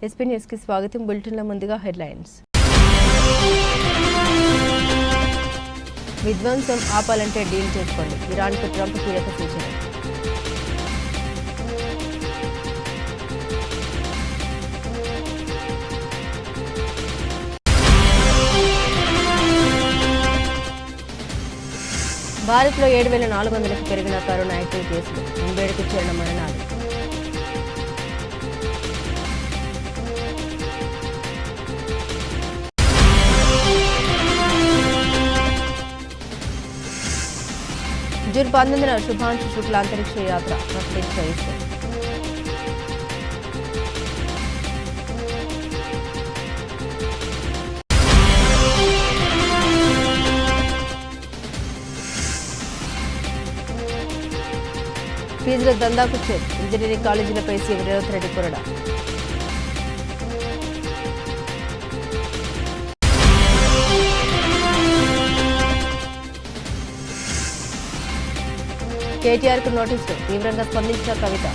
SP news కి స్వాగతం. బులెటిన్ల ముందుగా హెడ్లైన్స్. విధ్వంసం ఆపాలంటే డీల్ చేసుకోండి. ఇరాన్కు ట్రంప్ కీలక సూచన. భారత్లో 7,400కి పెరిగిన కరోనా యాక్టివ్ కేసులు, 87కు చేరిన మరణాలు. జూన్ 19న శుభాంశు శుక్ల అంతరిక్ష యాత్ర ప్రకటించిన ఇస్రో. ఫీజుల దందాకు ఇంజనీరింగ్ కాలేజీలపై సీఎం రేవంత్ రెడ్డి కొరడా. కేటీఆర్కు నోటీసులు, తీవ్రంగా స్పందించిన కవిత.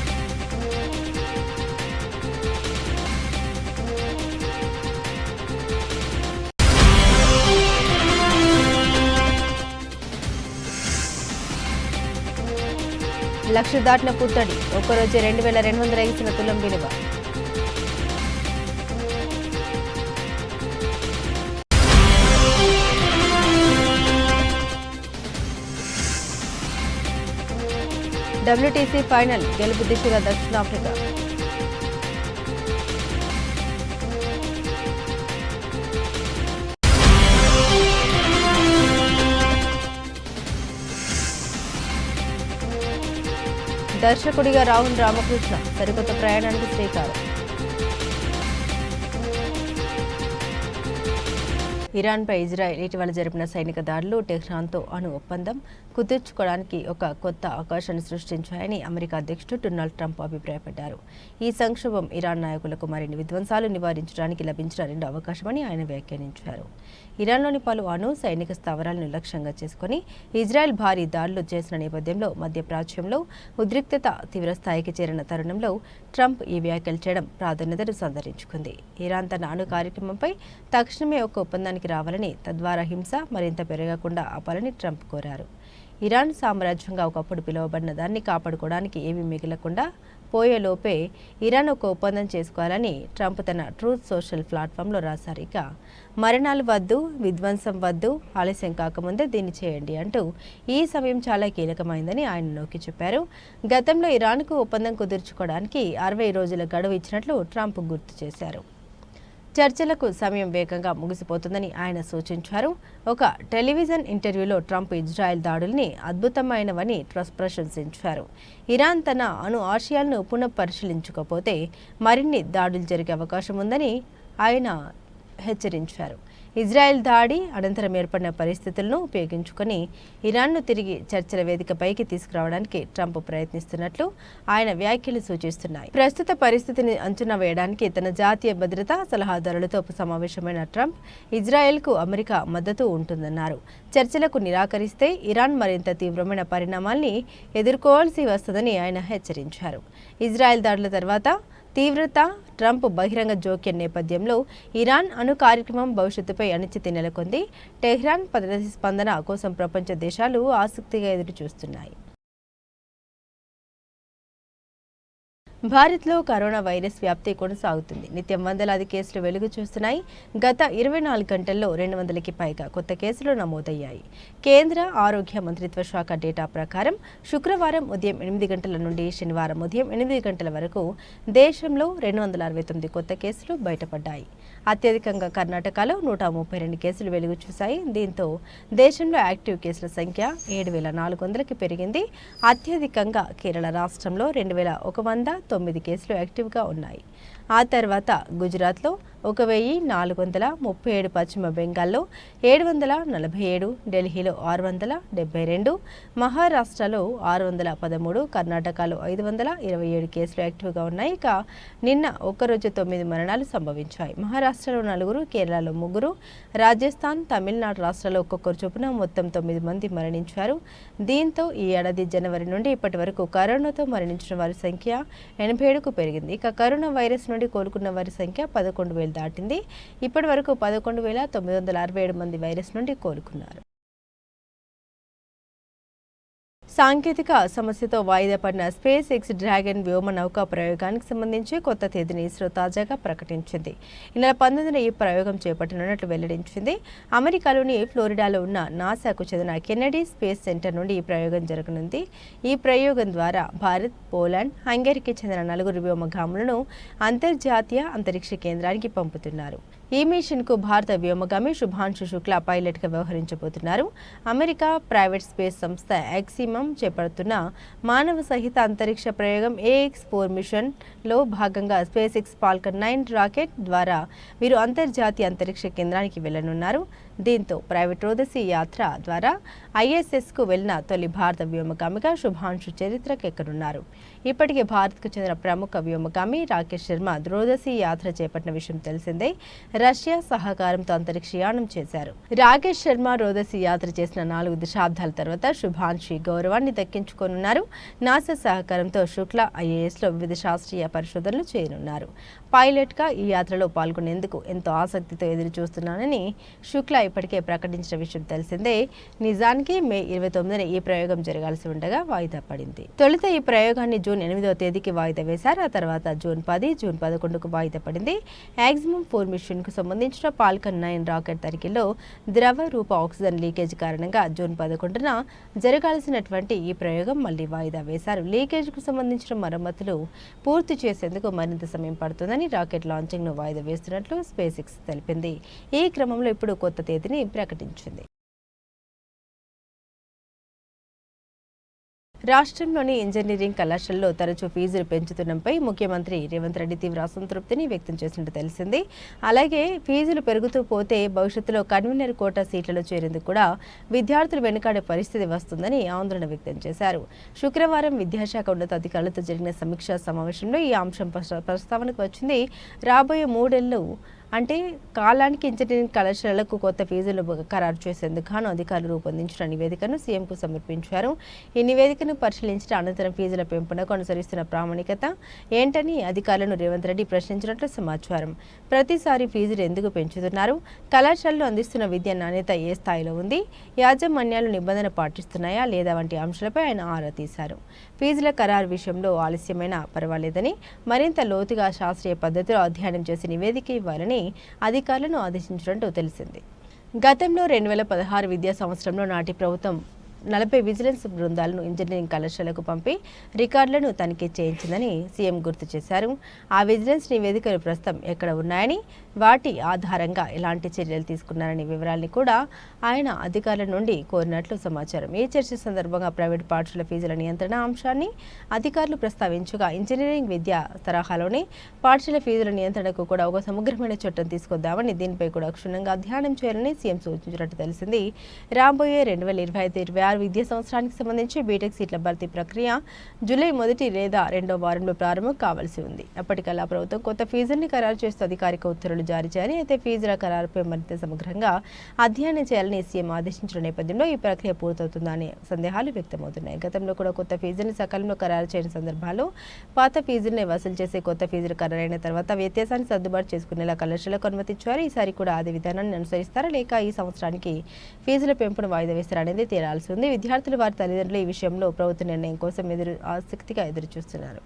లక్ష దాటిన పుత్తడి, ఒక్కరోజే 2,200 ఎగిసిన తులం విలువ. WTC ఫైనల్ గెలుపు దిశగా దక్షిణాఫ్రికా. దర్శకుడిగా రాహుల్ రామకృష్ణ సరికొత్త ప్రయాణానికి శ్రీకారం. ఇరాన్పై ఇజ్రాయెల్ ఇటీవల జరిపిన సైనిక దాడులు టెహ్రాన్తో అణు ఒప్పందం కుదుర్చుకోవడానికి ఒక కొత్త అవకాశాన్ని సృష్టించాయని అమెరికా అధ్యక్షుడు డొనాల్డ్ ట్రంప్ అభిప్రాయపడ్డారు. ఈ సంక్షోభం ఇరాన్ నాయకులకు మరిన్ని విధ్వంసాలు నివారించడానికి లభించిన రెండో అవకాశమని ఆయన వ్యాఖ్యానించారు. ఇరాన్లోని పలు అణు సైనిక స్థావరాలను లక్ష్యంగా చేసుకుని ఇజ్రాయెల్ భారీ దాడులు చేసిన నేపథ్యంలో మధ్యప్రాచ్యంలో ఉద్రిక్తత తీవ్రస్థాయికి చేరిన తరుణంలో ట్రంప్ ఈ వ్యాఖ్యలు చేయడం ప్రాధాన్యతను సంతరించుకుంది. ఇరాన్ తన అణు కార్యక్రమంపై తక్షణమే ఒక ఒప్పందానికి రావాలని, తద్వారా హింస మరింత పెరగకుండా ఆపాలని ట్రంప్ కోరారు. ఇరాన్ సామ్రాజ్యంగా ఒకప్పుడు పిలువబడిన దాన్ని కాపాడుకోవడానికి ఏమీ మిగలకుండా పోయేలోపే ఇరాన్ ఒక ఒప్పందం చేసుకోవాలని ట్రంప్ తన ట్రూత్ సోషల్ ప్లాట్ఫామ్లో రాశారు. ఇక మరణాలు వద్దు, విధ్వంసం వద్దు, ఆలస్యం కాకముందే దీన్ని చేయండి అంటూ ఈ సమయం చాలా కీలకమైందని ఆయన నొక్కి చెప్పారు. గతంలో ఇరాన్కు ఒప్పందం కుదుర్చుకోవడానికి 60 రోజుల గడువు ఇచ్చినట్లు ట్రంప్ గుర్తు చేశారు. చర్చలకు సమయం వేగంగా ముగిసిపోతుందని ఆయన సూచించారు. ఒక టెలివిజన్ ఇంటర్వ్యూలో ట్రంప్ ఇజ్రాయెల్ దాడుల్ని అద్భుతమైనవని ప్రశంసించారు. ఇరాన్ తన అణు ఆశయాలను పునఃపరిశీలించకపోతే మరిన్ని దాడులు జరిగే అవకాశం ఉందని ఆయన హెచ్చరించారు. ఇజ్రాయెల్ దాడి అనంతరం ఏర్పడిన పరిస్థితులను ఉపయోగించుకొని ఇరాన్ను తిరిగి చర్చల వేదికపైకి తీసుకురావడానికి ట్రంప్ ప్రయత్నిస్తున్నట్లు ఆయన వ్యాఖ్యలు సూచిస్తున్నాయి. ప్రస్తుత పరిస్థితిని అంచనా వేయడానికి తన జాతీయ భద్రతా సలహాదారులతో సమావేశమైన ట్రంప్ ఇజ్రాయెల్కు అమెరికా మద్దతు ఉంటుందన్నారు. చర్చలకు నిరాకరిస్తే ఇరాన్ మరింత తీవ్రమైన పరిణామాల్ని ఎదుర్కోవాల్సి వస్తుందని ఆయన హెచ్చరించారు. ఇజ్రాయెల్ దాడుల తర్వాత తీవ్రత, ట్రంప్ బహిరంగ జోక్యం నేపథ్యంలో ఇరాన్ అణు కార్యక్రమం భవిష్యత్తుపై అనిశ్చితి నెలకొంది. టెహ్రాన్ ప్రతిస్పందన కోసం ప్రపంచ దేశాలు ఆసక్తిగా ఎదురుచూస్తున్నాయి. భారత్లో కరోనా వైరస్ వ్యాప్తి కొనసాగుతుంది. నిత్యం వందలాది కేసులు వెలుగు చూస్తున్నాయి. గత 24 గంటల్లో 200కి పైగా కొత్త కేసులు నమోదయ్యాయి. కేంద్ర ఆరోగ్య మంత్రిత్వ శాఖ డేటా ప్రకారం శుక్రవారం ఉదయం 8 గంటల నుండి శనివారం ఉదయం 8 గంటల వరకు దేశంలో 269 కొత్త కేసులు బయటపడ్డాయి. అత్యధికంగా కర్ణాటకలో 132 కేసులు వెలుగు చూశాయి. దీంతో దేశంలో యాక్టివ్ కేసుల సంఖ్య 7,400కి పెరిగింది. అత్యధికంగా కేరళ రాష్ట్రంలో 2,109 కేసులు యాక్టివ్గా ఉన్నాయి. ఆ తర్వాత గుజరాత్లో 1437, పశ్చిమ బెంగాల్లో 747, ఢిల్లీలో 672, మహారాష్ట్రలో 613, కర్ణాటకలో 527 కేసులు యాక్టివ్గా ఉన్నాయి. ఇక నిన్న ఒక్కరోజు 9 మరణాలు సంభవించాయి. మహారాష్ట్రలో 4, కేరళలో 3, రాజస్థాన్, తమిళనాడు రాష్ట్రాల్లో ఒక్కొక్కరు చొప్పున మొత్తం 9 మంది మరణించారు. దీంతో ఈ ఏడాది జనవరి నుండి ఇప్పటి వరకు కరోనాతో మరణించిన వారి సంఖ్య 87కు పెరిగింది. ఇక కరోనా వైరస్ నుండి కోలుకున్న వారి సంఖ్య 11,000 దాటింది. ఇప్పటి వరకు 11,967 మంది వైరస్ నుండి కోలుకున్నారు. సాంకేతిక సమస్యతో వాయిదా పడిన స్పేస్ ఎక్స్ డ్రాగన్ వ్యోమ నౌకా ప్రయోగానికి సంబంధించి కొత్త తేదీని ఇస్రో తాజాగా ప్రకటించింది. ఈ నెల 19న ఈ ప్రయోగం చేపట్టనున్నట్లు వెల్లడించింది. అమెరికాలోని ఫ్లోరిడాలో ఉన్న నాసాకు చెందిన కెన్నడీ స్పేస్ సెంటర్ నుండి ఈ ప్రయోగం జరగనుంది. ఈ ప్రయోగం ద్వారా భారత్, పోలాండ్, హంగేరీకి చెందిన 4 వ్యోమగాములను అంతర్జాతీయ అంతరిక్ష కేంద్రానికి పంపుతున్నారు. ఈ మిషన్కు భారత వ్యోమగామి శుభాంశు శుక్లా పైలట్గా వ్యవహరించబోతున్నారు. అమెరికా ప్రైవేట్ స్పేస్ సంస్థ ఎక్సిమమ్ చేపడుతున్న మానవ సహిత అంతరిక్ష ప్రయోగం AX-4 మిషన్లో భాగంగా స్పేస్ ఎక్స్ ఫాల్కన్ 9 రాకెట్ ద్వారా వీరు అంతర్జాతీయ అంతరిక్ష కేంద్రానికి వెళ్లనున్నారు. దీంతో ప్రైవేట్ రోదసీ యాత్ర ద్వారా ISSకు వెళ్లిన తొలి భారత వ్యోమగామిగా శుభాంశు చరిత్రకెక్కనున్నారు. ఇప్పటికే భారత్కు చెందిన ప్రముఖ వ్యోమగామి రాకేష్ శర్మ రోదసీ యాత్ర చేపట్టిన విషయం తెలిసిందే. రష్యా సహకారంతో అంతరిక్షయానం చేశారు. రాకేష్ శర్మ రోదసీ యాత్ర చేసిన 4 దశాబ్దాల తర్వాత శుభాంశు గౌరవాన్ని దక్కించుకోనున్నారు. నాసా సహకారంతో శుక్లా IASలో వివిధ శాస్త్రీయ పరిశోధనలు చేయనున్నారు. పైలట్గా ఈ యాత్రలో పాల్గొనేందుకు ఎంతో ఆసక్తితో ఎదురు చూస్తున్నానని శుక్లా ఇప్పటికే ప్రకటించిన విషయం తెలిసిందే. నిజానికి మే 29న ఈ ప్రయోగం జరగాల్సి ఉండగా వాయిదా పడింది. తొలుత ఈ ప్రయోగాన్ని జూన్ 8వ తేదీకి వాయిదా వేశారు. ఆ తర్వాత జూన్ 10, జూన్ 11కు వాయిదా పడింది. AX-4 మిషన్కు సంబంధించిన ఫాల్కన్ 9 రాకెట్ తనిఖీలో ద్రవ రూప ఆక్సిజన్ లీకేజ్ కారణంగా జూన్ 11న జరగాల్సినటువంటి ఈ ప్రయోగం మళ్లీ వాయిదా వేశారు. లీకేజ్కు సంబంధించిన మరమ్మతులు పూర్తి చేసేందుకు మరింత సమయం పడుతుందని రాకెట్ లాంచింగ్ను వాయిదా వేస్తున్నట్లు స్పేస్ ఎక్స్ తెలిపింది. ఈ క్రమంలో ఇప్పుడు కొత్త తేదీని ప్రకటించింది. రాష్ట్రంలోని ఇంజనీరింగ్ కళాశాలలో తరచూ ఫీజులు పెంచుతుండటంపై ముఖ్యమంత్రి రేవంత్ రెడ్డి తీవ్ర అసంతృప్తిని వ్యక్తం చేసినట్టు తెలిసింది. అలాగే ఫీజులు పెరుగుతూ పోతే భవిష్యత్తులో కన్వీనర్ కోటా సీట్లలో చేరేందుకు కూడా విద్యార్థులు వెనుకాడే పరిస్థితి వస్తుందని ఆందోళన వ్యక్తం చేశారు. శుక్రవారం విద్యాశాఖ ఉన్నతాధికారులతో జరిగిన సమీక్షా సమావేశంలో ఈ అంశం ప్రస్తావనకు వచ్చింది. రాబోయే 3 ఏళ్లు అంటే కాలానికి ఇంజనీరింగ్ కళాశాలలకు కొత్త ఫీజులు ఖరారు చేసేందుకు గాను అధికారులు రూపొందించిన నివేదికను సీఎంకు సమర్పించారు. ఈ నివేదికను పరిశీలించిన అనంతరం ఫీజుల పెంపునకు అనుసరిస్తున్న ప్రామాణికత ఏంటని అధికారులను రేవంత్ రెడ్డి ప్రశ్నించినట్లు సమాచారం. ప్రతిసారి ఫీజులు ఎందుకు పెంచుతున్నారు? కళాశాలలో అందిస్తున్న విద్య నాణ్యత ఏ స్థాయిలో ఉంది? యాజమాన్యాలు నిబంధన పాటిస్తున్నాయా లేదా వంటి అంశాలపై ఆయన ఆరా తీశారు. ఫీజుల ఖరారు విషయంలో ఆలస్యమైనా పర్వాలేదని మరింత లోతుగా శాస్త్రీయ పద్ధతిలో అధ్యయనం చేసి నివేదిక ఇవ్వాలని అధికారులను ఆదేశించినట్టు తెలిసింది. గతంలో 2016 విద్యా సంవత్సరంలో నాటి ప్రభుత్వం 40 విజిలెన్స్ బృందాలను ఇంజనీరింగ్ కళాశాలకు పంపి రికార్డులను తనిఖీ చేయించిందని సీఎం గుర్తు చేశారు. ఆ విజిలెన్స్ నివేదికలు ప్రస్తుతం ఎక్కడ ఉన్నాయని, వాటి ఆధారంగా ఎలాంటి చర్యలు తీసుకున్నారనే వివరాల్ని కూడా ఆయన అధికారుల నుండి కోరినట్లు సమాచారం. ఈ చర్చ సందర్భంగా ప్రైవేటు పాఠశాల ఫీజుల నియంత్రణ అంశాన్ని అధికారులు ప్రస్తావించగా ఇంజనీరింగ్ విద్యా తరహాలోనే పాఠశాల ఫీజుల నియంత్రణకు కూడా ఒక సమగ్రమైన చట్టం తీసుకొద్దామని, దీనిపై కూడా క్షుణ్ణంగా అధ్యయనం చేయాలని సీఎం సూచించినట్టు తెలిసింది. రాబోయే 2025-26 విద్యా సంవత్సరానికి సంబంధించి బీటెక్ సీట్ల భర్తీ ప్రక్రియ జూలై 1 లేదా 2వ వారంలో ప్రారంభం కావాల్సి ఉంది. అప్పటికల్లా ప్రభుత్వం కొత్త ఫీజుల్ని ఖరారు చేస్తూ అధికారిక ఉత్తర్వులు జారీ చేయాలి. అయితే ఫీజుల ఖరారుపై మరింత సమగ్రంగా అధ్యయనం చేయాలని సీఎం ఆదేశించిన నేపథ్యంలో ఈ ప్రక్రియ పూర్తవుతుందా అనే సందేహాలు వ్యక్తమవుతున్నాయి. గతంలో కూడా కొత్త ఫీజుల్ని సకాలంలో ఖరారు చేయని సందర్భాల్లో పాత ఫీజుల్ని వసూలు చేసే కొత్త ఫీజులు ఖరారైన తర్వాత వ్యత్యాసాన్ని సర్దుబాటు చేసుకునేలా కళాశాలకు అనుమతించారు. ఈసారి కూడా అదే విధానాన్ని అనుసరిస్తారా లేక ఈ సంవత్సరానికి ఫీజుల పెంపును వాయిదా వేస్తారా అనేది తేలాల్సి ఉంది. విద్యార్థులు వారి తల్లిదండ్రులు ఈ విషయంలో ప్రభుత్వ నిర్ణయం కోసం ఆసక్తిగా ఎదురుచూస్తున్నారు.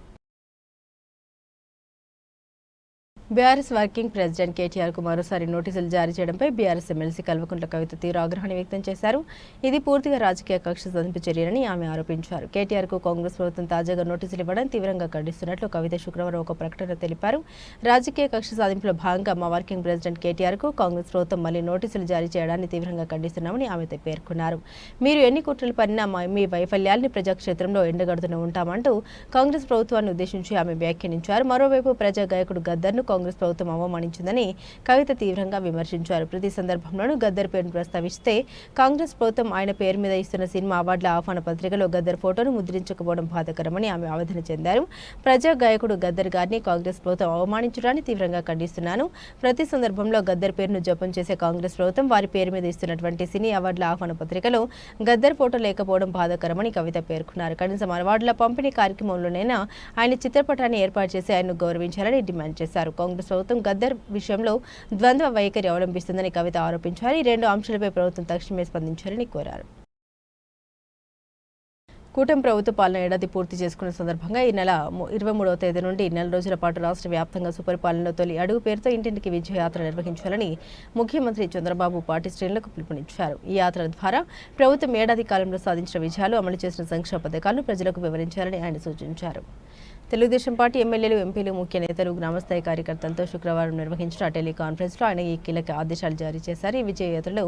బీఆర్ఎస్ వర్కింగ్ ప్రెసిడెంట్ కేటీఆర్కు మరోసారి నోటీసులు జారీ చేయడంపై బీఆర్ఎస్ ఎమ్మెల్సీ కల్వకుంట్ల కవిత తీవ్ర ఆగ్రహాన్ని వ్యక్తం చేశారు. ఇది పూర్తిగా రాజకీయ కక్ష సాధింపు చర్యని ఆమె ఆరోపించారు. కేటీఆర్కు కాంగ్రెస్ ప్రభుత్వం తాజాగా నోటీసులు ఇవ్వడం తీవ్రంగా ఖండిస్తున్నట్లు కవిత శుక్రవారం ఒక ప్రకటన తెలిపారు. రాజకీయ కక్ష సాధింపులో భాగంగా మా వర్కింగ్ ప్రెసిడెంట్ కేటీఆర్కు కాంగ్రెస్ ప్రభుత్వం మళ్లీ నోటీసులు జారీ చేయడాన్ని తీవ్రంగా ఖండిస్తున్నామని ఆమె పేర్కొన్నారు. మీరు ఎన్ని కుట్రలు పడినా మీ వైఫల్యాల్ని ప్రజాక్షేత్రంలో ఎండగడుతూనే ఉంటామంటూ కాంగ్రెస్ ప్రభుత్వాన్ని ఉద్దేశించి ఆమె వ్యాఖ్యానించారు. మరోవైపు ప్రజా గాయకుడు గద్దర్ను కాంగ్రెస్ ప్రభుత్వం అవమానించిందని కవిత తీవ్రంగా విమర్శించారు. ప్రతి సందర్భంలోనూ గద్దర్ పేరును ప్రస్తావిస్తే కాంగ్రెస్ ప్రభుత్వం ఆయన పేరు మీద ఇస్తున్న సినిమా అవార్డుల ఆహ్వాన పత్రికలో గద్దర్ ఫోటోను ముద్రించకపోవడం బాధాకరమని ఆమె ఆవేదన చెందారు. ప్రజా గాయకుడు గద్దర్ గారిని కాంగ్రెస్ ప్రభుత్వం అవమానించడాన్ని తీవ్రంగా ఖండిస్తున్నాను. ప్రతి సందర్భంలో గద్దర్ పేరును జపం చేసే కాంగ్రెస్ ప్రభుత్వం వారి పేరు మీద ఇస్తున్నటువంటి సినీ అవార్డుల ఆహ్వాన పత్రికలో గద్దర్ ఫోటో లేకపోవడం బాధాకరమని కవిత పేర్కొన్నారు. కనీసం అవార్డుల పంపిణీ కార్యక్రమంలోనైనా ఆయన చిత్రపటాన్ని ఏర్పాటు చేసి ఆయన్ను గౌరవించాలని డిమాండ్ చేశారు. కాంగ్రెస్ ప్రభుత్వం గద్దర్ విషయంలో ద్వంద్వ వైఖరి అవలంబిస్తుందని కవిత ఆరోపించారు. ఈ రెండు అంశాలపై ప్రభుత్వం తక్షణమే స్పందించాలని కోరారు. కూటమి ప్రభుత్వ పాలన ఏడాది పూర్తి చేసుకున్న సందర్భంగా ఈ నెల 23వ తేదీ నుండి నెల రోజుల పాటు రాష్ట్ర వ్యాప్తంగా సుపరిపాలనలో తొలి అడుగు పేరుతో ఇంటింటికి విజయయాత్ర నిర్వహించాలని ముఖ్యమంత్రి చంద్రబాబు పార్టీ శ్రేణులకు పిలుపునిచ్చారు. ఈ యాత్ర ద్వారా ప్రభుత్వం ఏడాది కాలంలో సాధించిన విజయాలు, అమలు చేసిన సంక్షేమ పథకాలను ప్రజలకు వివరించాలని ఆయన సూచించారు. తెలుగుదేశం పార్టీ ఎమ్మెల్యేలు, ఎంపీలు, ముఖ్య నేతలు, గ్రామస్థాయి కార్యకర్తలతో శుక్రవారం నిర్వహించిన టెలికాన్ఫరెన్స్లో ఆయన ఈ కీలక ఆదేశాలు జారీ చేశారు. ఈ విజయయాత్రలో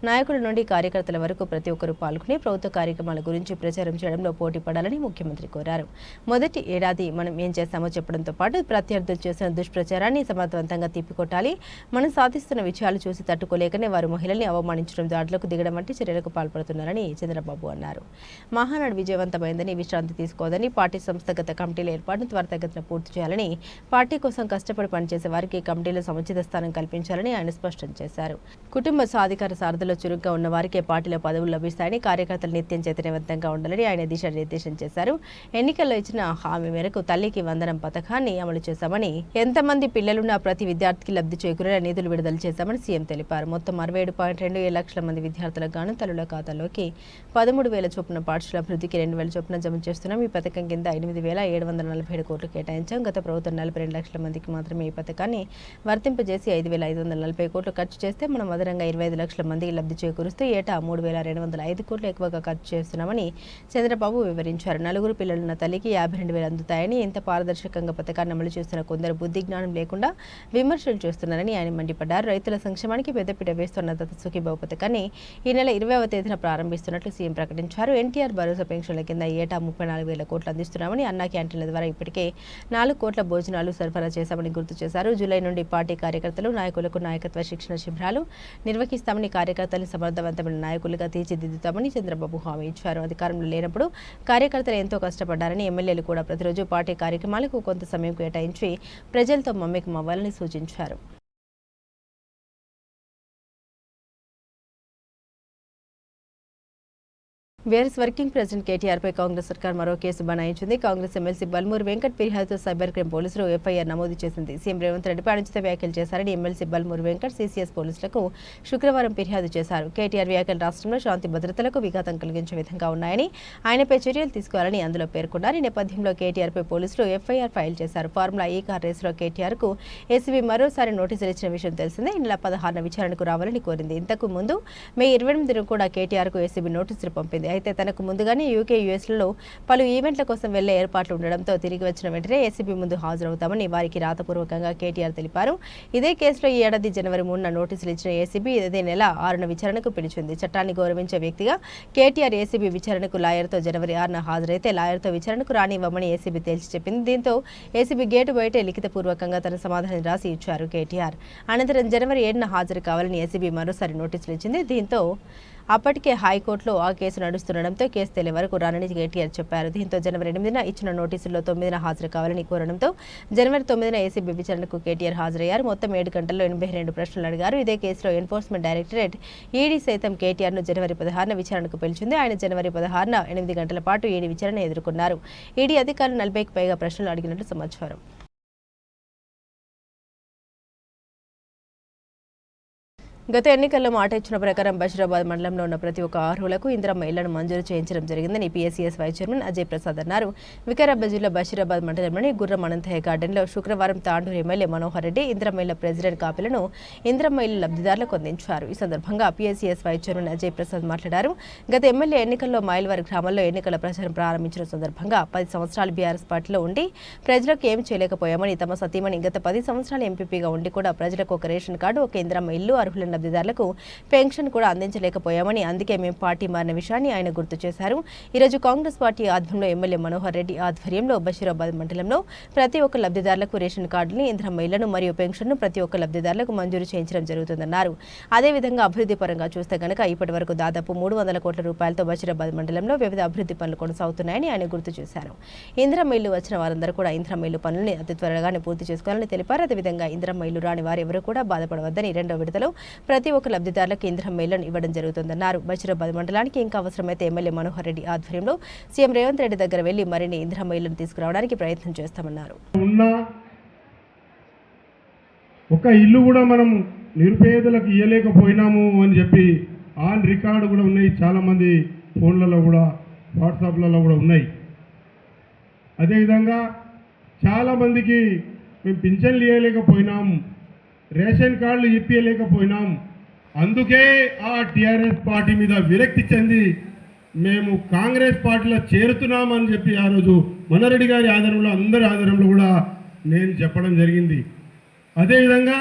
నాయకుల నుండి కార్యకర్తల వరకు ప్రతి ఒక్కరూ పాల్గొని ప్రభుత్వ కార్యక్రమాల గురించి ప్రచారం చేయడంలో పోటీ పడాలని ముఖ్యమంత్రి కోరారు. మొదటి ఏడాది మనం ఏం చేశామో చెప్పడంతో పాటు ప్రత్యర్థులు చేసిన దుష్ప్రచారాన్ని సమర్థవంతంగా తిప్పికొట్టాలి. మనం సాధిస్తున్న విజయాలు చూసి తట్టుకోలేకనే వారు మహిళల్ని అవమానించడం, దాడులకు దిగడం వంటి చర్యలకు పాల్పడుతున్నారని చంద్రబాబు అన్నారు. మహానాడు విజయవంతమైందని, విశ్రాంతి తీసుకోవద్దని, పార్టీ సంస్థాగత కమిటీల ఏర్పాటును త్వరితగతిన పూర్తి చేయాలని, పార్టీ కోసం కష్టపడి పనిచేసే వారికి కమిటీలో సముచిత స్థానం కల్పించాలని ఆయన స్పష్టం చేశారు. కుటుంబ సాధికార సారథిలో చురుగ్గా ఉన్న వారికే పార్టీలో పదవులు లభిస్తాయని, కార్యకర్తలు నిత్యం చైతన్యవంతంగా ఉండాలని ఆయన దిశానిర్దేశం చేశారు. ఎన్నికల్లో ఇచ్చిన హామీ మేరకు తల్లికి వందనం పథకాన్ని అమలు చేశామని, ఎంతమంది పిల్లలున్నా ప్రతి విద్యార్థికి లబ్ధి చేకూరేలా నిధులు విడుదల చేశామని సీఎం తెలిపారు. మొత్తం 67.27 లక్షల మంది విద్యార్థులకు గాను తల్లుల ఖాతాలోకి 13,000 చొప్పున పాఠశాల అభివృద్ధికి 2,000 చొప్పున జమ చేస్తున్నాం. ఈ పథకం కింద 8,747 కోట్లు కేటాయించాం. గత ప్రభుత్వం 42 లక్షల మందికి మాత్రమే ఈ పథకాన్ని వర్తింపజేసి 5,540 కోట్లు ఖర్చు చేస్తే మనం అదనంగా 25 లక్షల మందికి లబ్ధి చేకూరుస్తూ ఏటా 3,205 కోట్లు ఎక్కువగా ఖర్చు చేస్తున్నామని చంద్రబాబు వివరించారు. నలుగురు పిల్లలున్న తల్లికి 52,000 అందుతాయని, ఇంత పారదర్శకంగా పథకాన్ని అమలు చేస్తున్న కొందరు బుద్ధి జ్ఞానం లేకుండా విమర్శలు చేస్తున్నారని ఆయన మండిపడ్డారు. రైతుల సంక్షేమానికి పెద్దపీట వేస్తున్న దత్త సుఖీబాబు పథకాన్ని ఈ నెల 20వ తేదీన ప్రారంభిస్తున్నట్లు సీఎం ప్రకటించారు. ఎన్టీఆర్ భరోసా పెన్షన్ల కింద ఏటా 34,000 కోట్లు అందిస్తున్నామని, అన్నా క్యాంటీన్ల ద్వారా ఇప్పటికే 4 కోట్ల భోజనాలు సరఫరా చేశామని గుర్తు చేశారు. జూలై నుండి పార్టీ కార్యకర్తలు, నాయకులకు నాయకత్వ శిక్షణ శిబిరాలు నిర్వహిస్తామని, కార్యకర్తల్ని సమర్థవంతమైన నాయకులుగా తీర్చిదిద్దుతామని చంద్రబాబు హామీ ఇచ్చారు. అధికారంలో లేనప్పుడు కార్యకర్తలు ఎంతో కష్టపడ్డారని, ఎమ్మెల్యేలు కూడా ప్రతిరోజు పార్టీ కార్యక్రమాలకు కొంత సమయం కేటాయించి ప్రజలతో మమేకం అవ్వాలని సూచించారు. బీఆర్ఎస్ వర్కింగ్ ప్రెసిడెంట్ కేటీఆర్పై కాంగ్రెస్ సర్కార్ మరో కేసు బనాయించింది. కాంగ్రెస్ ఎమ్మెల్సీ బల్మూరు వెంకట్ ఫిర్యాదుతో సైబర్ క్రైమ్ పోలీసులు ఎఫ్ఐఆర్ నమోదు చేసింది. సీఎం రేవంత్ రెడ్డిపై అనుచిత వ్యాఖ్యలు చేశారని ఎమ్మెల్సీ బల్మూరు వెంకట్ సీసీఎస్ పోలీసులకు శుక్రవారం ఫిర్యాదు చేశారు. కేటీఆర్ వ్యాఖ్యలు రాష్ట్రంలో శాంతి భద్రతలకు విఘాతం కలిగించే విధంగా ఉన్నాయని, ఆయనపై చర్యలు తీసుకోవాలని అందులో పేర్కొన్నారు. ఈ నేపథ్యంలో కేటీఆర్పై పోలీసులు ఎఫ్ఐఆర్ ఫైల్ చేశారు. ఫార్ములా ఈ కార్ రేసులో కేటీఆర్కు ఏసీబీ మరోసారి నోటీసులు ఇచ్చిన విషయం తెలిసిందే. ఈ నెల 16న విచారణకు రావాలని కోరింది. ఇంతకు ముందు మే 28న కూడా కేటీఆర్కు ఏసీబీ నోటీసులు పంపింది. అయితే తనకు ముందుగానే యూకే, యూఎస్లలో పలు ఈవెంట్ల కోసం వెళ్లే ఏర్పాట్లు ఉండడంతో తిరిగి వచ్చిన వెంటనే ఏసీబీ ముందు హాజరవుతామని వారికి రాతపూర్వకంగా కేటీఆర్ తెలిపారు. ఇదే కేసులో ఈ ఏడాది జనవరి 3న నోటీసులు ఇచ్చిన ఏసీబీ ఇదే నెల 6న విచారణకు పిలిచింది. చట్టాన్ని గౌరవించే వ్యక్తిగా కేటీఆర్ ఏసీబీ విచారణకు లాయర్తో జనవరి 6న హాజరైతే లాయర్తో విచారణకు రానివ్వమని ఏసీబీ తేల్చి చెప్పింది. దీంతో ఏసీబీ గేటు బయటే లిఖితపూర్వకంగా తన సమాధానం రాసి ఇచ్చారు కేటీఆర్. అనంతరం జనవరి 7న హాజరు కావాలని ఏసీబీ మరోసారి నోటీసులు ఇచ్చింది. దీంతో అప్పటికే హైకోర్టులో ఆ కేసు నడుస్తుండడంతో కేసు తేలే వరకు రానని కేటీఆర్ చెప్పారు. దీంతో జనవరి 8న ఇచ్చిన నోటీసుల్లో 9న హాజరు కావాలని కోరడంతో జనవరి 9న ఏసీబీ విచారణకు కేటీఆర్ హాజరయ్యారు. మొత్తం 7 గంటల్లో 82 ప్రశ్నలు అడిగారు. ఇదే కేసులో ఎన్ఫోర్స్మెంట్ డైరెక్టరేట్ ఈడీ సైతం కేటీఆర్ను జనవరి 16న విచారణకు పిలిచింది. ఆయన జనవరి 16న 8 గంటల పాటు ఈడీ విచారణ ఎదుర్కొన్నారు. ఈడీ అధికారులు 40కి పైగా ప్రశ్నలు అడిగినట్లు సమాచారం. గత ఎన్నికల్లో మాట ఇచ్చిన ప్రకారం బషీరాబాద్ మండలంలో ఉన్న ప్రతి ఒక్క అర్హులకు ఇందిరమ్మ ఇళ్లను మంజూరు చేయించడం జరిగిందని PSCS vice chairman Ajay Prasad అన్నారు. వికారాబాద్ జిల్లా బషీరాబాద్ మండలంలోని గుర్రం అనంతయ్య గార్డెన్లో శుక్రవారం తాండూరు ఎమ్మెల్యే మనోహర్ రెడ్డి ఇందిరమ్మ ఇళ్ల ప్రెసిడెంట్ కాపీలను ఇందిరమ్మ ఇళ్ల లబ్ధిదారులకు అందించారు. ఈ సందర్భంగా PSCS vice chairman Ajay Prasad మాట్లాడారు. గత ఎమ్మెల్యే ఎన్నికల్లో మైల్వారి గ్రామంలో ఎన్నికల ప్రచారం ప్రారంభించిన సందర్భంగా 10 సంవత్సరాలు బీఆర్ఎస్ పార్టీలో ఉండి ప్రజలకు ఏం చేయలేకపోయామని, తమ సతీమణి గత 10 సంవత్సరాలు ఎంపీపీగా ఉండి కూడా ప్రజలకు ఒక రేషన్ కార్డు, ఒక ఇందిరమ్మ ఇల్లు అర్హులను రేషన్ లబ్ధిదారులకు పెన్షన్ కూడా అందించలేకపోయామని, అందుకే మేము పార్టీ మారిన విషయాన్ని ఆయన గుర్తు చేశారు. ఈరోజు కాంగ్రెస్ పార్టీ ఆధ్వర్యంలో ఎమ్మెల్యే మనోహర్ రెడ్డి ఆధ్వర్యంలో బషీరాబాద్ మండలంలో ప్రతి ఒక్క లబ్ధిదారులకు రేషన్ కార్డుని, ఇందిరమ్మ ఇళ్లను మరియు పెన్షన్ను ప్రతి ఒక్క లబ్ధిదారులకు మంజూరు చేయించడం జరుగుతుందన్నారు. అదేవిధంగా అభివృద్ధి పరంగా చూస్తే గనక ఇప్పటి వరకు దాదాపు 300 కోట్ల రూపాయలతో బషీరాబాద్ మండలంలో వివిధ అభివృద్ధి పనులు కొనసాగుతున్నాయని ఆయన గుర్తు చేశారు. ఇందిరమ్మ ఇళ్లు వచ్చిన వారందరూ కూడా ఇందిరమ్మ ఇళ్లు పనులను అతి త్వరగానే పూర్తి చేసుకోవాలని తెలిపారు. అదేవిధంగా ఇందిరమ్మ ఇల్లు రాని వారు ఎవరు కూడా బాధపడవద్దని రెండో విడతలో ప్రతి ఒక్క లబ్ధిదారులకు ఇందిరమ్మ ఇళ్లను ఇవ్వడం జరుగుతుందన్నారు. బషీరాబాద్ మండలానికి ఇంకా అవసరమైతే ఎమ్మెల్యే మనోహర్ రెడ్డి ఆధ్వర్యంలో సీఎం రేవంత్ రెడ్డి దగ్గర వెళ్లి మరిన్ని ఇందిరమ్మ ఇళ్లను తీసుకురావడానికి ప్రయత్నం చేస్తామన్నారు. ఒక ఇల్లు కూడా మనం నిరుపేదలకు ఇవ్వలేకపోయినాము అని చెప్పి ఆన్ రికార్డు కూడా ఉన్నాయి. చాలామంది ఫోన్లలో కూడా వాట్సాప్లలో కూడా ఉన్నాయి. అదేవిధంగా చాలామందికి మేము పింఛన్లు ఇవ్వలేకపోయినాం, రేషన్ కార్డులు ఇప్పించలేకపోయినాం. అందుకే ఆ టీఆర్ఎస్ పార్టీ మీద విరక్తి చెంది మేము కాంగ్రెస్ పార్టీలో చేరుతున్నామని చెప్పి ఆ రోజు మనరెడ్డి గారి ఆధారంలో అందరి ఆధారంలో కూడా నేను చెప్పడం జరిగింది. అదేవిధంగా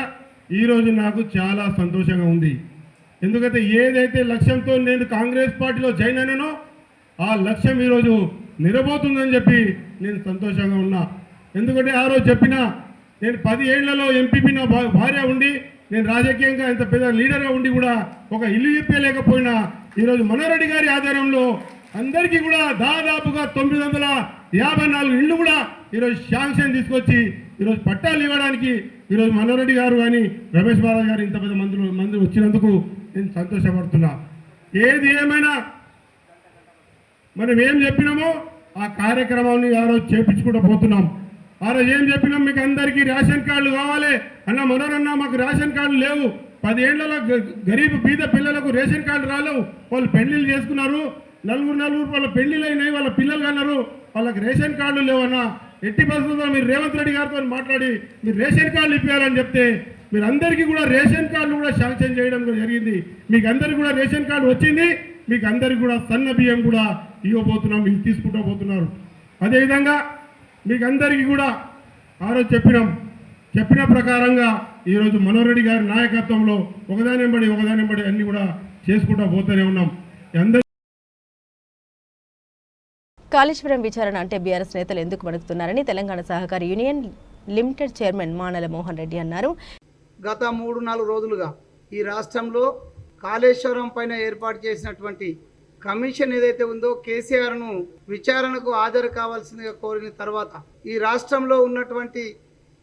ఈరోజు నాకు చాలా సంతోషంగా ఉంది. ఎందుకంటే ఏదైతే లక్ష్యంతో నేను కాంగ్రెస్ పార్టీలో జాయిన్ అయినానో ఆ లక్ష్యం ఈరోజు నిరబోతుందని చెప్పి నేను సంతోషంగా ఉన్నా. ఎందుకంటే ఆ రోజు చెప్పిన నేను 10 ఏళ్లలో ఎంపీపీ నా భార్య ఉండి నేను రాజకీయంగా ఇంత పెద్ద లీడర్గా ఉండి కూడా ఒక ఇల్లు ఇప్పలేకపోయినా ఈరోజు మనోరెడ్డి గారి ఆధారంలో అందరికీ కూడా దాదాపుగా 954 ఇళ్ళు కూడా ఈరోజు శాంక్షన్ తీసుకొచ్చి ఈరోజు పట్టాలు ఇవ్వడానికి ఈరోజు మనోరెడ్డి గారు కానీ రమేష్ బాబు గారు ఇంత పెద్ద మంది వచ్చినందుకు నేను సంతోషపడుతున్నా. ఏది ఏమైనా మనం ఏం చెప్పినామో ఆ కార్యక్రమాన్ని ఆ రోజు చేపించుకుంటూ పోతున్నాం. ఆ రోజు ఏం చెప్పినాం, మీకు అందరికీ రేషన్ కార్డులు కావాలి అన్న. మనోరన్న మాకు రేషన్ కార్డులు లేవు, 10 ఏళ్లలో గరీబ్ బీద పిల్లలకు రేషన్ కార్డు రాలేవు, వాళ్ళు పెళ్లిళ్ళు చేసుకున్నారు, నలుగురు వాళ్ళ పెళ్లిళ్ళు అయినాయి, వాళ్ళ పిల్లలు అన్నారు, వాళ్ళకి రేషన్ కార్డులు లేవన్నా. ఎట్టి పరిస్థితుల్లో మీరు రేవంత్ రెడ్డి గారితో మాట్లాడి మీరు రేషన్ కార్డులు ఇప్పించాలని చెప్తే మీరు అందరికీ కూడా రేషన్ కార్డులు కూడా శాంక్షన్ చేయడం జరిగింది. మీకు అందరికీ కూడా రేషన్ కార్డు వచ్చింది. మీకు అందరికీ కూడా సన్న బియ్యం కూడా ఇవ్వబోతున్నాం, మీరు తీసుకుంటూ పోతున్నారు. అదేవిధంగా మీకు అందరికీ కూడా ఆ రోజు చెప్పిన ప్రకారంగా ఈరోజు మనోరెడ్డి గారి నాయకత్వంలో ఒకదానెంబడి అన్ని కూడా చేసుకుంటూ పోతూనే ఉన్నాం. కాళేశ్వరం విచారణ అంటే బీఆర్ఎస్ నేతలు ఎందుకు వణుకుతున్నారని తెలంగాణ సహకార union limited chairman మానల Mohan Reddy అన్నారు. గత 3-4 రోజులుగా ఈ రాష్ట్రంలో కాళేశ్వరం పైన ఏర్పాటు చేసినటువంటి కమిషన్ ఏదైతే ఉందో కేసీఆర్ను విచారణకు హాజరు కావాల్సిందిగా కోరిన తర్వాత ఈ రాష్ట్రంలో ఉన్నటువంటి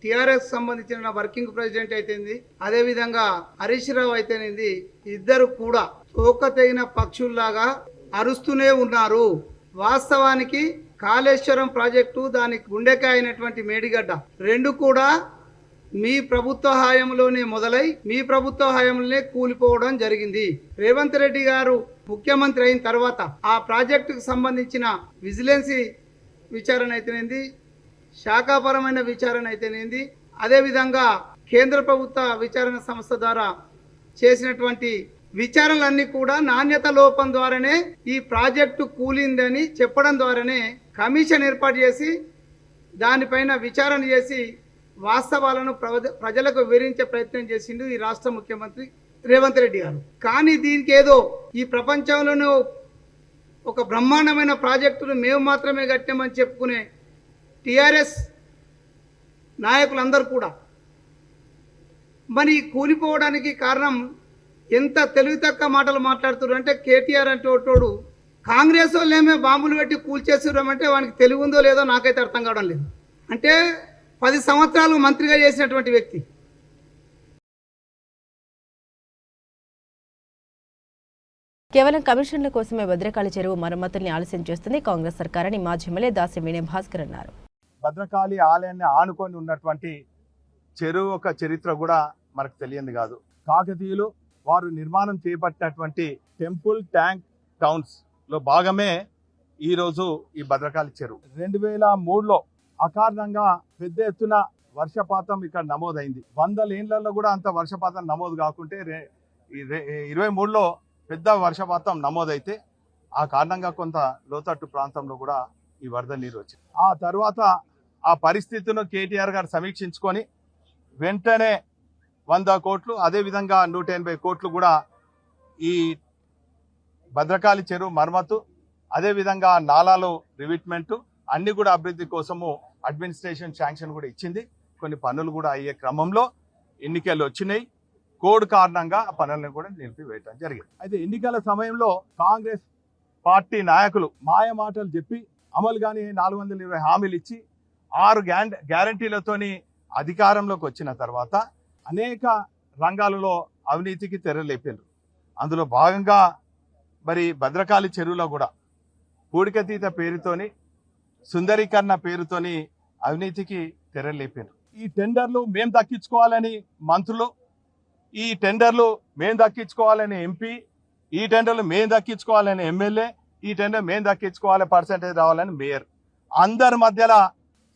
టీఆర్ఎస్ సంబంధించిన వర్కింగ్ ప్రెసిడెంట్ అయితేంది, అదేవిధంగా హరీష్ రావు అయితేనేది, ఇద్దరు కూడా తోక తెగిన పక్షుల్లాగా అరుస్తూనే ఉన్నారు. వాస్తవానికి కాళేశ్వరం ప్రాజెక్టు దానికి గుండెకాయ అయినటువంటి మేడిగడ్డ రెండు కూడా మీ ప్రభుత్వ హయాంలోనే మొదలై మీ ప్రభుత్వ హయాంలోనే కూలిపోవడం జరిగింది. రేవంత్ రెడ్డి గారు ముఖ్యమంత్రి అయిన తర్వాత ఆ ప్రాజెక్టుకు సంబంధించిన విజిలెన్సీ విచారణ అయితేనేది, శాఖాపరమైన విచారణ అయితేనేది, అదేవిధంగా కేంద్ర ప్రభుత్వ విచారణ సంస్థ ద్వారా చేసినటువంటి విచారణలన్నీ కూడా నాణ్యత లోపం ద్వారానే ఈ ప్రాజెక్టు కూలిందని చెప్పడం ద్వారానే కమిషన్ ఏర్పాటు చేసి దానిపైన విచారణ చేసి వాస్తవాలను ప్రజలకు వివరించే ప్రయత్నం చేసిండు ఈ రాష్ట్ర ముఖ్యమంత్రి రేవంత్ రెడ్డి గారు. కానీ దీనికి ఏదో ఈ ప్రపంచంలోనే ఒక బ్రహ్మాండమైన ప్రాజెక్టును మేము మాత్రమే కట్టామని చెప్పుకునే టీఆర్ఎస్ నాయకులందరూ కూడా మరి కూలిపోవడానికి కారణం ఎంత తెలివి తక్కువ మాటలు మాట్లాడుతున్నారు అంటే, కేటీఆర్ అంటే ఒకటోడు కాంగ్రెస్ వాళ్ళేమే బాంబులు పెట్టి కూల్చేస్తున్నామంటే వానికి తెలివి ఉందో లేదో నాకైతే అర్థం కావడం లేదు. అంటే 10 సంవత్సరాలు మంత్రిగా చేసినటువంటి వ్యక్తి. కేవలం కమిషన్ల కోసమే భద్రకాళి చెరువు మరమ్మతుల్ని ఆలస్యం చేస్తుంది కాంగ్రెస్ సర్కారని మాజీ ఎమ్మెల్యే దాసి వినయ్ భాస్కర్ అన్నారు. భద్రకాళి ఆలయాన్ని ఆనుకొని ఉన్నటువంటి చెరువు ఒక చరిత్ర కూడా మనకు తెలియంది కాదు. కాకతీయులు వారు నిర్మాణం చేపట్టినటువంటి టెంపుల్ ట్యాంక్ టౌన్స్ లో భాగమే ఈరోజు ఈ భద్రకాళి చెరువు. 2003లో అకారణంగా పెద్ద ఎత్తున వర్షపాతం ఇక్కడ నమోదైంది. 100 ఏళ్లలో కూడా అంత వర్షపాతం నమోదు కాకుంటే 23లో పెద్ద వర్షపాతం నమోదైతే ఆ కారణంగా కొంత లోతట్టు ప్రాంతంలో కూడా ఈ వరద నీరు వచ్చింది. ఆ తర్వాత ఆ పరిస్థితిను కేటీఆర్ గారు సమీక్షించుకొని వెంటనే 100 కోట్లు, అదేవిధంగా 180 కోట్లు కూడా ఈ భద్రకాళి చెరువు మరమ్మతు, అదేవిధంగా నాలాలు రివిట్మెంట్ అన్ని కూడా అభివృద్ధి కోసము అడ్మినిస్ట్రేషన్ శాంక్షన్ కూడా ఇచ్చింది. కొన్ని పనులు కూడా అయ్యే క్రమంలో ఎన్నికలు వచ్చినాయి. కోడ్ కారణంగా ఆ పనులను కూడా నిలిపివేయడం జరిగింది. అయితే ఎన్నికల సమయంలో కాంగ్రెస్ పార్టీ నాయకులు మాయ మాటలు చెప్పి అమలు కాని 420 హామీలు ఇచ్చి 6 గ్యారంటీలతోని అధికారంలోకి వచ్చిన తర్వాత అనేక రంగాలలో అవినీతికి తెరలేపారు. అందులో భాగంగా మరి భద్రకాళి చెరువులో కూడా పూడికతీత పేరుతోని సుందరీకరణ పేరుతోని అవినీతికి తెరలేపారు. ఈ టెండర్లు మేము దక్కించుకోవాలని మంత్రులు, ఈ టెండర్లు మేము దక్కించుకోవాలని ఎంపీ, ఈ టెండర్లు మేము దక్కించుకోవాలని ఎమ్మెల్యే, ఈ టెండర్ మేము దక్కించుకోవాలి పర్సెంటేజ్ రావాలని మేయర్, అందరి మధ్యలో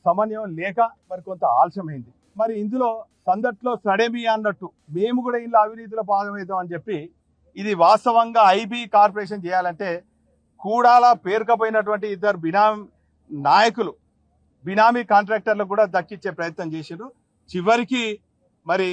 సమన్వయం లేక మరి కొంత ఆలస్యమైంది. మరి ఇందులో సందట్లో సడేమి అన్నట్టు మేము కూడా ఇంట్లో అవినీతిలో భాగమవుతాం అని చెప్పి ఇది వాస్తవంగా ఐబీ కార్పొరేషన్ చేయాలంటే కూడాల పేరుకపోయినటువంటి 2 బినామీ నాయకులు బినామీ కాంట్రాక్టర్లకు కూడా దక్కించే ప్రయత్నం చేసిండ్రు. చివరికి మరి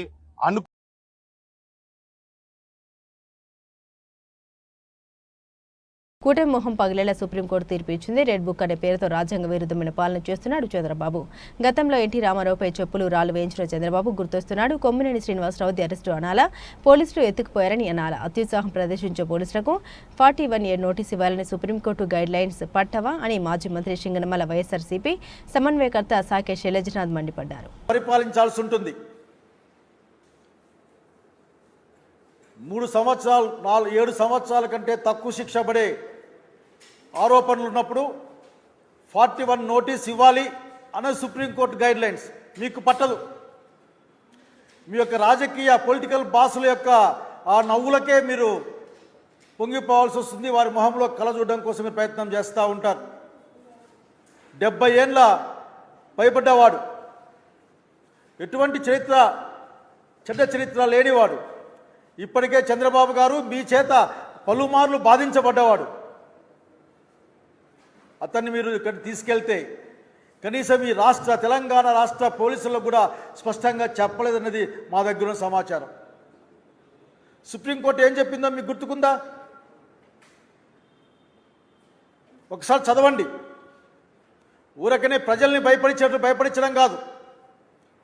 కూటమి మొహం పగిలేలా సుప్రీంకోర్టు తీర్పు ఇచ్చింది. రెడ్ బుక్ అనే పేరుతో రాజ్యాంగ విరుద్ధమైన పాలన చేస్తున్నాడు చంద్రబాబు. గతంలో ఎన్టీ రామారావుపై చెప్పులు రాళ్లు వేయించిన చంద్రబాబు గుర్తొస్తున్నాడు. కొమ్మినేని శ్రీనివాసరావు అరెస్టు అనాలా, పోలీసులు ఎత్తుకుపోయారని అనాలా? అత్యుత్సాహం ప్రదర్శించే పోలీసులకు 41 year నోటీస్ ఇవ్వాలని సుప్రీంకోర్టు గైడ్ లైన్స్ పట్టవా అని మాజీ మంత్రి సింగనమల వైఎస్ఆర్సీపీ సమన్వయకర్త సాకే శైలజనాథ్ మండిపడ్డారు. పరిపాలించాల్సి ఉంటుంది. 3 సంవత్సరాలు 7 సంవత్సరాల కంటే తక్కువ శిక్ష పడే ఆరోపణలు ఉన్నప్పుడు 41 నోటీస్ ఇవ్వాలి అనే సుప్రీంకోర్టు గైడ్ లైన్స్ మీకు పట్టదు. మీ యొక్క రాజకీయ పొలిటికల్ బాసుల యొక్క ఆ నవ్వులకే మీరు పొంగిపోవాల్సి వస్తుంది. వారి మొహంలో కళ చూడడం కోసమే ప్రయత్నం చేస్తూ ఉంటారు. 70 ఏళ్ళ భయపడ్డవాడు, ఎటువంటి చెడ్డ చరిత్ర లేనివాడు, ఇప్పటికే చంద్రబాబు గారు మీ చేత పలుమార్లు బాధించబడ్డవాడు. అతన్ని మీరు ఇక్కడ తీసుకెళ్తే కనీసం ఈ తెలంగాణ రాష్ట్ర పోలీసులకు కూడా స్పష్టంగా చెప్పలేదన్నది మా దగ్గర ఉన్న సమాచారం. సుప్రీంకోర్టు ఏం చెప్పిందో మీకు గుర్తుకుందా? ఒకసారి చదవండి. ఊరకనే ప్రజల్ని భయపడించడం కాదు.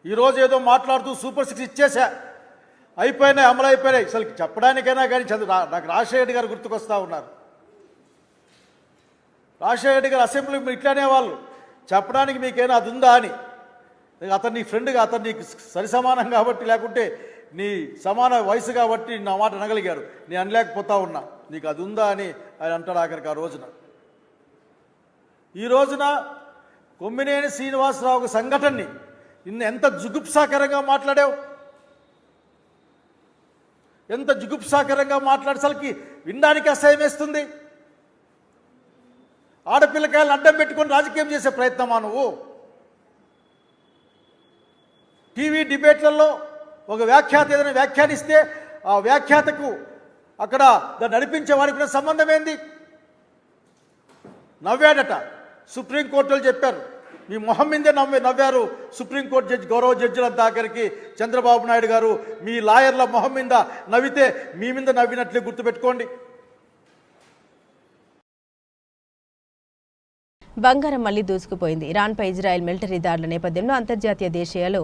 ఈరోజు ఏదో మాట్లాడుతూ సూపర్ 6 ఇచ్చేసా, అయిపోయినాయి, అమలు అయిపోయినాయి. అసలు చెప్పడానికైనా కానీ నాకు రాజశేఖర రెడ్డి గారు గుర్తుకొస్తూ ఉన్నారు. రాజశేఖర రెడ్డి గారు అసెంబ్లీ ఇట్లానే వాళ్ళు చెప్పడానికి మీకైనా అది ఉందా అని. అతను నీ ఫ్రెండ్గా, అతను నీకు సరి సమానం కాబట్టి, లేకుంటే నీ సమాన వయసు కాబట్టి నా మాట అనగలిగాడు, నేను అనలేకపోతా ఉన్నా. నీకు అది ఉందా అని ఆయన అంటాడు ఆఖరికి ఆ రోజున. ఈ రోజున కొమ్మినేని శ్రీనివాసరావు సంఘటనని నిన్న ఎంత జుగుప్సాకరంగా మాట్లాడావు, ఎంత జుగుప్సాకరంగా మాట్లాడేసరికి వినడానికి అసహ్యం వేస్తుంది. ఆడపిల్లకాయలను అడ్డం పెట్టుకొని రాజకీయం చేసే ప్రయత్నమా నువ్వు? టీవీ డిబేట్లలో ఒక వ్యాఖ్యాత ఏదైనా వ్యాఖ్యానిస్తే ఆ వ్యాఖ్యాతకు అక్కడ దాన్ని నడిపించే వారికి కూడా సంబంధం ఏంది? నవ్వాడట. సుప్రీంకోర్టులు చెప్పారు, మీ మొహం మీదే నవ్వారు సుప్రీంకోర్టు జడ్జి, గౌరవ జడ్జిలంతా. ఆఖరికి చంద్రబాబు నాయుడు గారు మీ లాయర్ల మొహం మీద నవ్వితే మీ మీద నవ్వినట్లే గుర్తుపెట్టుకోండి. బంగారం మళ్లీ దూసుకుపోయింది. ఇరాన్పై ఇజ్రాయెల్ మిలిటరీ దాడుల నేపథ్యంలో అంతర్జాతీయ దేశీయాలు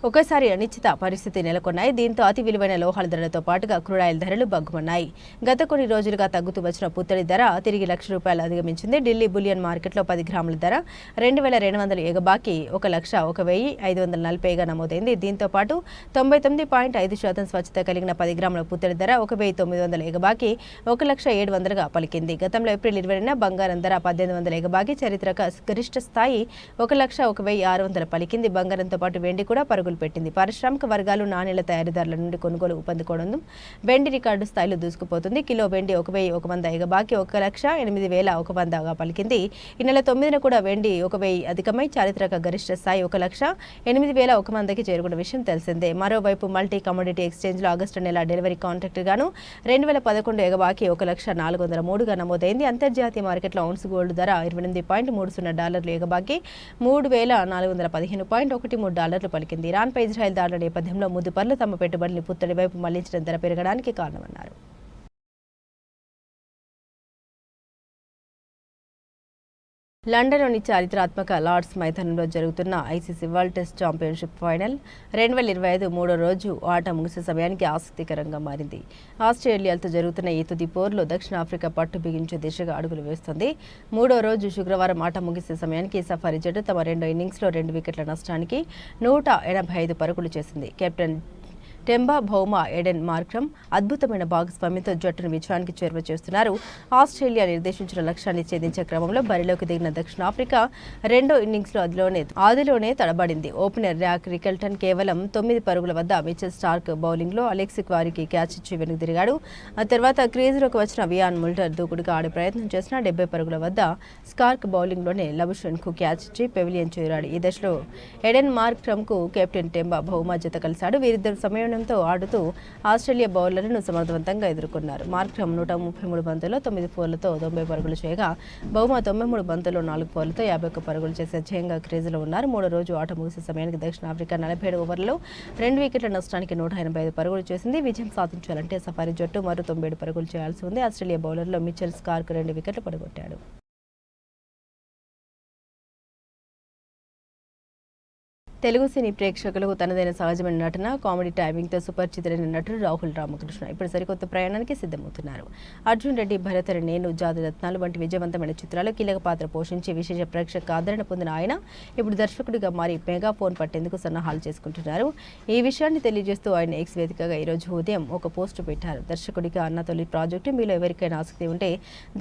ఒకసారి అనిశ్చిత పరిస్థితి నెలకొన్నాయి. దీంతో అతి విలువైన లోహాల ధరలతో పాటుగా క్రూడాయిల్ ధరలు బగ్గుమన్నాయి. గత కొన్ని రోజులుగా తగ్గుతూ వచ్చిన పుత్తడి ధర తిరిగి ₹1,00,000 అధిగమించింది. ఢిల్లీ బులియన్ మార్కెట్లో 10 గ్రాముల ధర 2200 ఎగబాకి 1,01,540గా నమోదైంది. దీంతో పాటు 99.5% స్వచ్ఛత కలిగిన 10 గ్రాముల పుత్తడి ధర 1,900 ఎగబాకి 1,07,000గా పలికింది. గతంలో ఏప్రిల్ 20న బంగారం ధర 1,800 ఎగబాకి చరిత్రక గరిష్ట స్థాయి 1,01,600 పలికింది. బంగారంతో పాటు వెండి కూడా పెట్టింది. పారిశ్రామిక వర్గాలు నాణేల తయారీదారుల నుండి కొనుగోలు ఊపందుకోవడం వెండి రికార్డు స్థాయిలో దూసుకుపోతుంది. కిలో వెండి 1,100 ఎగబాకి 1,08,100గా పలికింది. ఈ నెల 9న కూడా వెండి 1,000 అధికమై చారిత్రక గరిష్ట స్థాయి 1,08,100కి చేరుకున్న విషయం తెలిసిందే. మరోవైపు మల్టీ కమోడిటీ ఎక్స్చేంజ్లో ఆగస్టు నెల డెలివరీ కాంట్రాక్ట్ గాను 2011 ఎగబాకి 1,04,300గా నమోదైంది. అంతర్జాతీయ మార్కెట్లో ఔన్స్ గోల్డ్ ధర $28.30 ఎగబాకి $3,415.13 పలికింది. ఇరాన్పై ఇజ్రాయెల్ దాడుల నేపథ్యంలో ముదుపర్లు తమ పెట్టుబడుల్ని పుత్తడి వైపు మళ్లించడం ధర పెరగడానికి కారణమన్నారు. లండన్లోని చారిత్రాత్మక లార్డ్స్ మైదానంలో జరుగుతున్న ICC world test championship final 2025 మూడో రోజు ఆట ముగిసే సమయానికి ఆసక్తికరంగా మారింది. ఆస్ట్రేలియాతో జరుగుతున్న ఈ తుది పోరులో దక్షిణాఫ్రికా పట్టు బిగించే దిశగా అడుగులు వేస్తోంది. మూడో రోజు శుక్రవారం ఆట ముగిసే సమయానికి సఫారీ జట్టు తమ రెండో ఇన్నింగ్స్లో 2 వికెట్ల నష్టానికి 185 పరుగులు చేసింది. కెప్టెన్ టెంబా భౌమా ఎడెన్ మార్క్రమ్ అద్భుతమైన భాగస్వామ్యంతో జట్టును విజయానికి చేరువ చేస్తున్నారు. ఆస్ట్రేలియా నిర్దేశించిన లక్ష్యాన్ని ఛేదించే క్రమంలో బరిలోకి దిగిన దక్షిణాఫ్రికా రెండో ఇన్నింగ్స్లో ఆదిలోనే తడబడింది. ఓపెనర్ ర్యాక్ రికెల్టన్ కేవలం 9 పరుగుల వద్ద మిచెల్ స్టార్క్ బౌలింగ్లో అలెక్సిక్ వారికి క్యాచ్ ఇచ్చి వెనుక తిరిగాడు. ఆ తర్వాత క్రీజులోకి వచ్చిన వియాన్ ముల్టర్ దూకుడుగా ఆడే ప్రయత్నం చేసిన 70 పరుగుల వద్ద స్కార్క్ బౌలింగ్లోనే లబుషన్కు క్యాచ్ ఇచ్చి పెవిలియన్ చేరాడు. ఈ దశలో ఎడెన్ మార్క్రమ్కు కెప్టెన్ టెంబా భౌమా జత కలిశాడు. వీరిద్దరు సమయం ఆడుతూ ఆస్ట్రేలియా బౌలర్లను సమర్థవంతంగా ఎదుర్కొన్నారు. మార్క్రమ్ 133 బంతుల్లో 9 ఫోర్లతో 90 పరుగులు చేయగా బౌమా 93 బంతుల్లో 4 ఫోర్లతో 51 పరుగులు చేసే జయంగా క్రీజులో ఉన్నారు. మూడో రోజు ఆట ముగిసే సమయానికి దక్షిణాఫ్రికా 47 ఓవర్లలో 2 వికెట్ల నష్టానికి 185 పరుగులు చేసింది. విజయం సాధించాలంటే సఫారీ జట్టు మరో 97 పరుగులు చేయాల్సి ఉంది. ఆస్ట్రేలియా బౌలర్లో మిచెల్ స్కార్క్ 2 వికెట్లు పడగొట్టాడు. తెలుగు సినీ ప్రేక్షకులకు తనదైన సహజమైన నటన, కామెడీ టైమింగ్తో సుపరిచితులైన నటుడు రాహుల్ రామకృష్ణ ఇప్పుడు సరికొత్త ప్రయాణానికి సిద్ధమవుతున్నారు. అర్జున్ రెడ్డి, భరత్ నేను, జాతిరత్నాలు వంటి విజయవంతమైన చిత్రాలు కీలక పాత్ర పోషించి విశేష ప్రేక్షక ఆదరణ పొందిన ఆయన ఇప్పుడు దర్శకుడిగా మారి మెగా ఫోన్ పట్టేందుకు సన్నాహాలు చేసుకుంటున్నారు. ఈ విషయాన్ని తెలియజేస్తూ ఆయన ఎక్స్ వేదికగా ఈరోజు ఉదయం ఒక పోస్టు పెట్టారు. దర్శకుడిగా అన్న తొలి ప్రాజెక్టు, మీలో ఎవరికైనా ఆసక్తి ఉంటే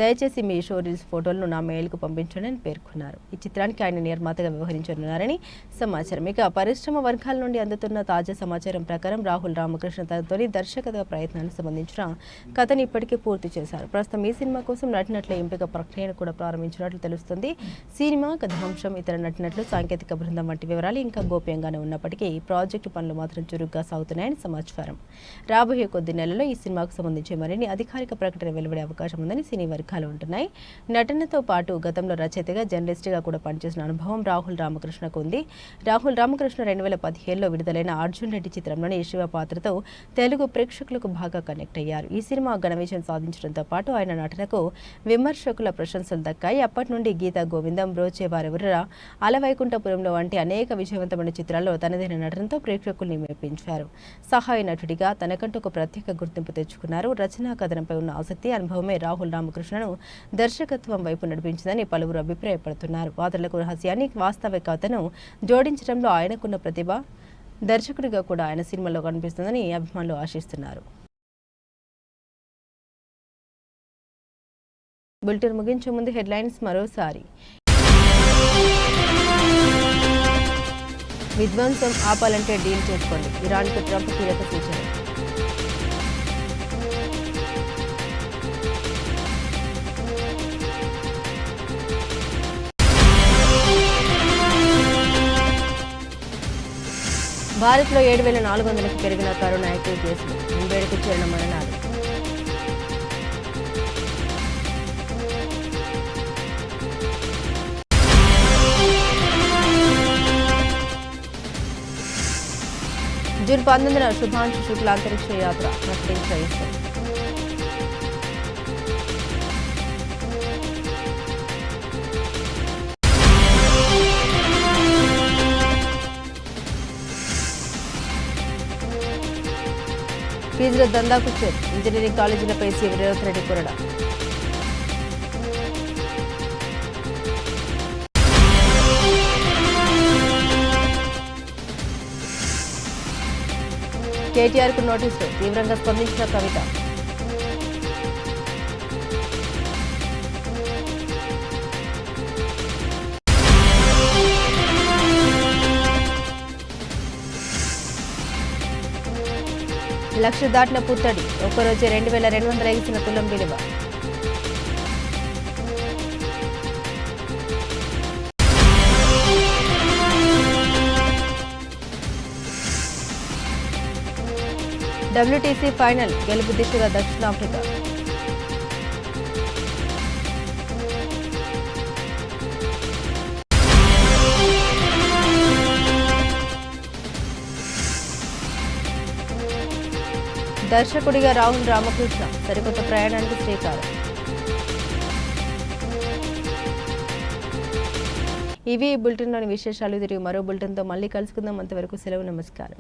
దయచేసి మీ షో రీల్స్ ఫోటోలను నా మెయిల్కు పంపించండి అని పేర్కొన్నారు. ఈ చిత్రానికి ఆయన నిర్మాతగా వ్యవహరించనున్నారని సమాచారం. ఇక పరిశ్రమ వర్గాల నుండి అందుతున్న తాజా సమాచారం ప్రకారం రాహుల్ రామకృష్ణ తన తొలి దర్శకత్వ ప్రయత్నానికి సంబంధించిన కథను ఇప్పటికే పూర్తి చేశారు. ప్రస్తుతం ఈ సినిమా కోసం నటినట్ల ఎంపిక ప్రక్రియను కూడా ప్రారంభించినట్లు తెలుస్తుంది. సినిమా కథాంశం, ఇతర నటినట్లు, సాంకేతిక బృందం వంటి వివరాలు ఇంకా గోప్యంగానే ఉన్నప్పటికీ ఈ ప్రాజెక్టు పనులు మాత్రం చురుగ్గా సాగుతున్నాయని సమాచారం. రాబోయే కొద్ది నెలల్లో ఈ సినిమాకు సంబంధించి మరిన్ని అధికారిక ప్రకటన వెలువడే అవకాశం ఉందని సినీ వర్గాలు ఉంటున్నాయి. నటనతో పాటు గతంలో రచయితగా, జర్నలిస్ట్గా కూడా పనిచేసిన అనుభవం రాహుల్ రామకృష్ణకు ఉంది. రాహుల్ రామకృష్ణ 2015లో విడుదలైన అర్జున్ రెడ్డి చిత్రంలోని శివ పాత్రతో తెలుగు ప్రేక్షకులకు బాగా కనెక్ట్ అయ్యారు. ఈ సినిమా ఘన విజయం సాధించడంతో పాటు ఆయన నటనకు విమర్శకుల ప్రశంసలు దక్కాయి. అప్పటి నుండి గీతా గోవిందం, బ్రోచేవారెవరా, అలవైకుంఠపురంలో వంటి అనేక విజయవంతమైన చిత్రాల్లో తనదైన నటనతో ప్రేక్షకుల్ని మెప్పించారు. సహాయ నటుడిగా తనకంటూ ఒక ప్రత్యేక గుర్తింపు తెచ్చుకున్నారు. రచనా కథనంపై ఉన్న ఆసక్తి, అనుభవమే రాహుల్ రామకృష్ణను దర్శకత్వం వైపు నడిపించిందని పలువురు అభిప్రాయపడుతున్నారు. పాత్రలకు రహస్యాన్ని, వాస్తవికతను జోడించడంలో ఆయనకున్న ప్రతిభ దర్శకుడిగా కూడా ఆయన సినిమాలో కనిపిస్తుందని అభిమానులు ఆశిస్తున్నారు. బులెటిన్ ముగించే ముందు హెడ్లైన్స్ మరోసారి. విధ్వంసం ఆపాలంటే డీల్ చేసుకోండి, ఇరాన్కు ట్రంప్ కీలక సూచన. భారత్లో 7,400కు పెరిగిన కరోనా యాక్టివ్ కేసులు, 87కు చేరిన మరణాలు. జూన్ 19న శుభాంశు శుక్ల అంతరిక్ష యాత్ర ప్రకటించిన ఇస్రో. ఫీజుల దందాకు చెక్, ఇంజనీరింగ్ కాలేజీలపై సీఎం రేవంత్ రెడ్డి కొరడా. కేటీఆర్కు నోటీసులు, తీవ్రంగా స్పందించిన కవిత. లక్ష దాటిన పుత్తడి, ఒక్కరోజే 2,200 ఎగిసిన తులం విలువ. WTC ఫైనల్ గెలుపు దిశగా దక్షిణాఫ్రికా. దర్శకుడిగా రాహుల్ రామకృష్ణ సరికొత్త ప్రయాణానికి శ్రీకారం. ఇవి బులెటిన్లోని విశేషాలు. తిరిగి మరో బులెటిన్తో మళ్ళీ కలుసుకుందాం. అంతవరకు సెలవు. నమస్కారం.